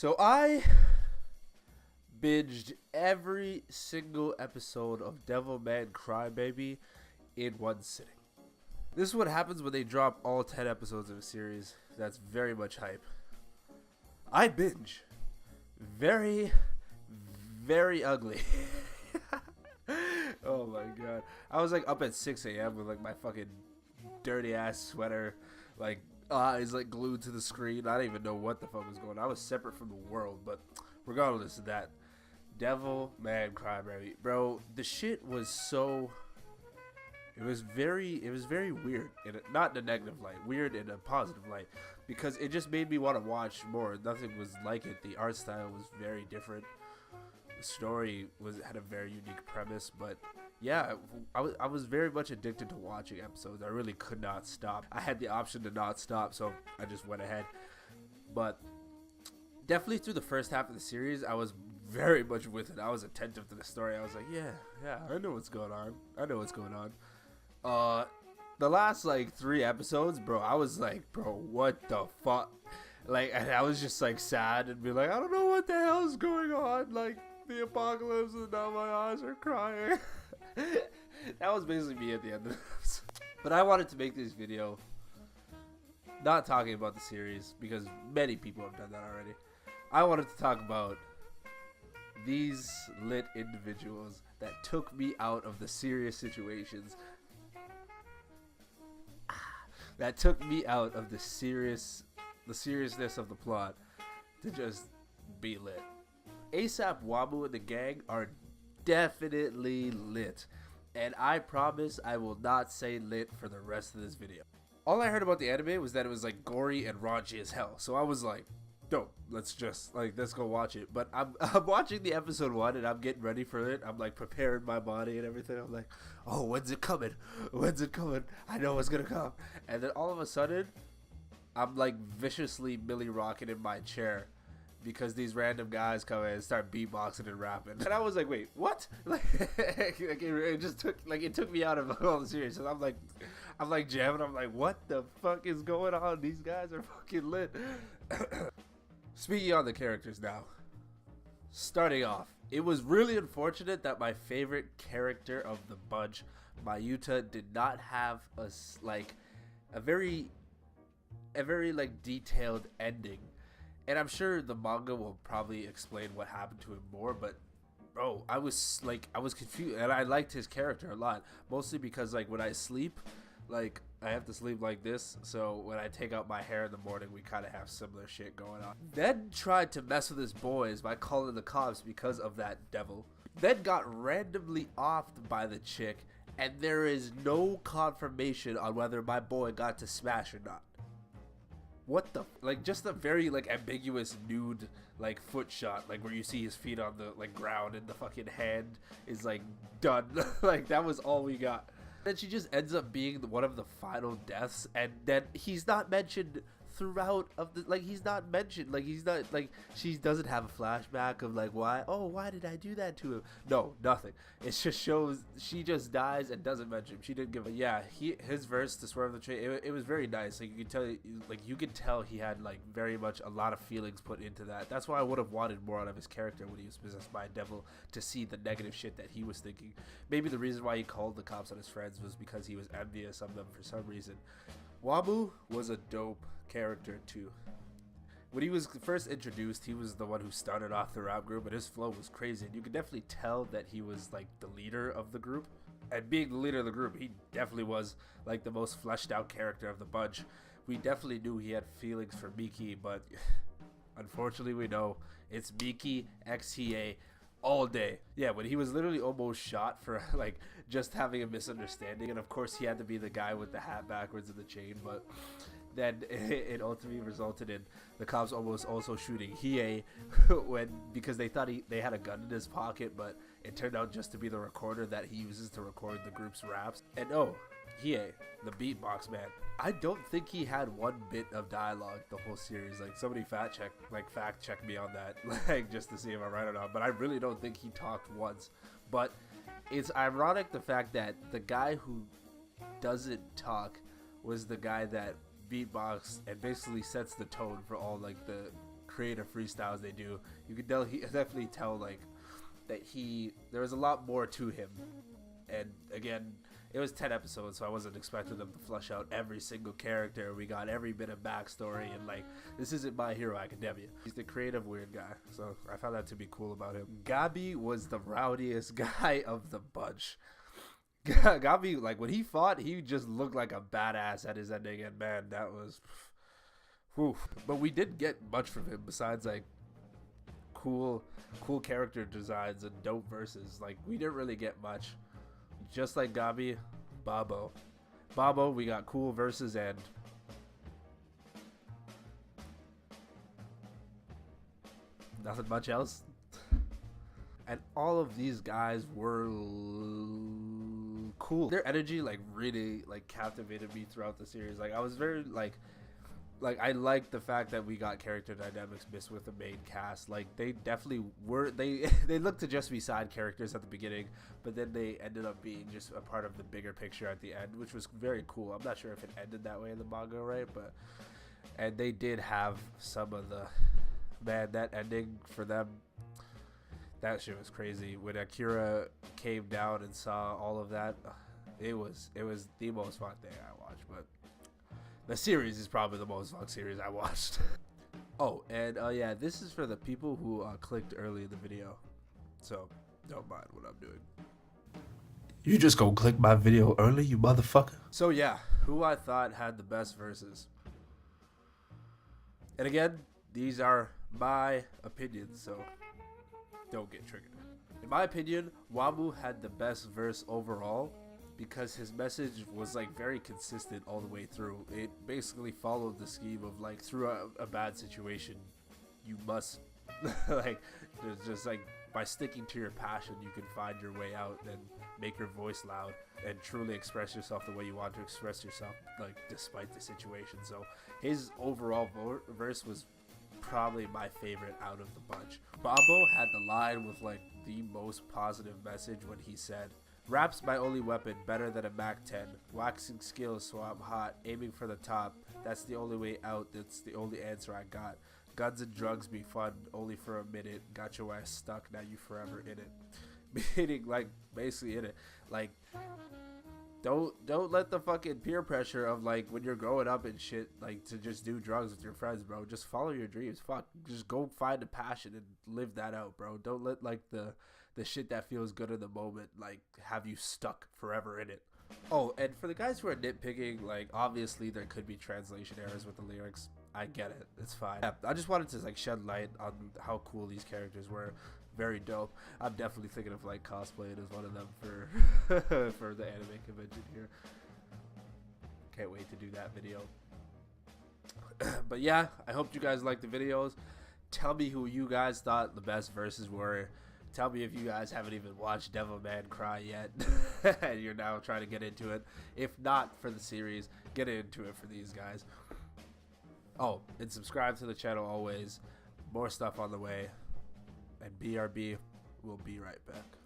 So I binged every single episode of Devilman Crybaby in one sitting. This is what happens when they drop all 10 episodes of a series that's very much hype. I binge. Very, very ugly. Oh my god. I was like up at 6 a.m. with like my fucking dirty ass sweater, like eyes like glued to the screen. I didn't even know what the fuck was going on. I was separate from the world, but regardless of that, Devilman Crybaby, bro, the shit was so. It was very weird, not in a negative light, weird in a positive light, because it just made me want to watch more. Nothing was like it. The art style was very different. The story had a very unique premise, but yeah, I was very much addicted to watching episodes. I really could not stop. I had the option to not stop, so I just went ahead. But definitely through the first half of the series, I was very much with it. I was attentive to the story. I was like, yeah, I know what's going on. The last like 3 episodes, bro, I was like, bro, what the fuck? Like, and I was just like sad and be like, I don't know what the hell is going on. Like, the apocalypse and now my eyes are crying. That was basically me at the end of this. But I wanted to make this video not talking about the series because many people have done that already. I wanted to talk about these lit individuals that took me out of the serious situations. That took me out of the seriousness of the plot to just be lit. ASAP Wamu and the gang are definitely lit, and I promise I will not say lit for the rest of this video. All I heard about the anime was that it was like gory and raunchy as hell, so I was like, dope, let's go watch it. But I'm watching the episode 1 and I'm getting ready for it. I'm like preparing my body and everything. I'm like, oh, when's it coming? I know it's gonna come. And then all of a sudden, I'm like viciously Millie rocking in my chair because these random guys come in and start beatboxing and rapping. And I was like, wait, what? Like, it took me out of all the series. And I'm like jamming. I'm like, what the fuck is going on? These guys are fucking lit. Speaking on the characters now, starting off, it was really unfortunate that my favorite character of the bunch, Mayuta, did not have a very like detailed ending. And I'm sure the manga will probably explain what happened to him more, but bro, I was confused, and I liked his character a lot, mostly because like when I sleep, like I have to sleep like this, so when I take out my hair in the morning, we kind of have similar shit going on. Then tried to mess with his boys by calling the cops because of that devil. Then got randomly offed by the chick, and there is no confirmation on whether my boy got to smash or not. What the, like, just a very like ambiguous nude like foot shot, like where you see his feet on the like ground and the fucking hand is like done. Like that was all we got. Then she just ends up being one of the final deaths, and then he's not mentioned throughout of the, like he's not mentioned, like he's not, like she doesn't have a flashback of like why did I do that to him? No, nothing. It just shows she just dies and doesn't mention him. She didn't give a, yeah, his verse to Swerve the Train, it was very nice. Like you could tell he had like very much a lot of feelings put into that. That's why I would have wanted more out of his character when he was possessed by a devil, to see the negative shit that he was thinking. Maybe the reason why he called the cops on his friends was because he was envious of them for some reason. Wamu was a dope character too. When he was first introduced, he was the one who started off the rap group, and his flow was crazy, and you could definitely tell that he was like the leader of the group. And being the leader of the group, he definitely was like the most fleshed out character of the bunch. We definitely knew he had feelings for Miki, but unfortunately we know it's Miki XTA all day. Yeah, when he was literally almost shot for like just having a misunderstanding, and of course he had to be the guy with the hat backwards and the chain, but then it ultimately resulted in the cops almost also shooting Hiei because they thought they had a gun in his pocket, but it turned out just to be the recorder that he uses to record the group's raps. And Hiei, the beatbox man, I don't think he had one bit of dialogue the whole series. Like somebody fact check me on that, like just to see if I'm right or not. But I really don't think he talked once. But it's ironic the fact that the guy who doesn't talk was the guy that beatbox and basically sets the tone for all like the creative freestyles they do, you could definitely tell like that there was a lot more to him. And again, it was 10 episodes, so I wasn't expecting them to flush out every single character. We got every bit of backstory, and like, this isn't My Hero Academia. He's the creative weird guy, so I found that to be cool about him. Gabi was the rowdiest guy of the bunch. Gabi, like, when he fought, he just looked like a badass at his ending, and man, that was... Whew. But we didn't get much from him besides, like, cool character designs and dope verses. Like, we didn't really get much. Just like Gabi, Babo, we got cool verses and nothing much else. And all of these guys were cool. Their energy like really like captivated me throughout the series. Like I was very like I like the fact that we got character dynamics mixed with the main cast. Like they definitely were, they looked to just be side characters at the beginning, but then they ended up being just a part of the bigger picture at the end, which was very cool. I'm not sure if it ended that way in the manga, right? But and they did have some of the, man, that ending for them, that shit was crazy. When Akira came down and saw all of that, it was the most fun thing I watched. But the series is probably the most fun series I watched. Oh, and yeah, this is for the people who clicked early in the video, so don't mind what I'm doing. You just gonna click my video early, you motherfucker. So yeah, who I thought had the best verses. And again, these are my opinions, so don't get triggered. In my opinion, Wamuu had the best verse overall, because his message was like very consistent all the way through. It basically followed the scheme of like, through a bad situation, you must like, just like by sticking to your passion, you can find your way out and make your voice loud and truly express yourself the way you want to express yourself, like despite the situation. So his overall verse was probably my favorite out of the bunch. Babo had the line with like the most positive message when he said, "Rap's my only weapon, better than a Mac 10. Waxing skills so I'm hot, aiming for the top. That's the only way out, that's the only answer I got. Guns and drugs be fun, only for a minute. Got your ass stuck, now you forever in it." Meaning, like, basically in it. Like, don't let the fucking peer pressure of, like, when you're growing up and shit, like, to just do drugs with your friends, bro. Just follow your dreams. Fuck. Just go find a passion and live that out, bro. Don't let, like, the shit that feels good in the moment, like, have you stuck forever in it. Oh, and for the guys who are nitpicking, like, obviously there could be translation errors with the lyrics. I get it. It's fine. Yeah, I just wanted to, like, shed light on how cool these characters were. Very dope. I'm definitely thinking of, like, cosplaying as one of them for for the anime convention here. Can't wait to do that video. But yeah, I hope you guys liked the videos. Tell me who you guys thought the best verses were. Tell me if you guys haven't even watched Devilman Cry yet and you're now trying to get into it. If not for the series, get into it for these guys. Oh, and subscribe to the channel always. More stuff on the way. And BRB will be right back.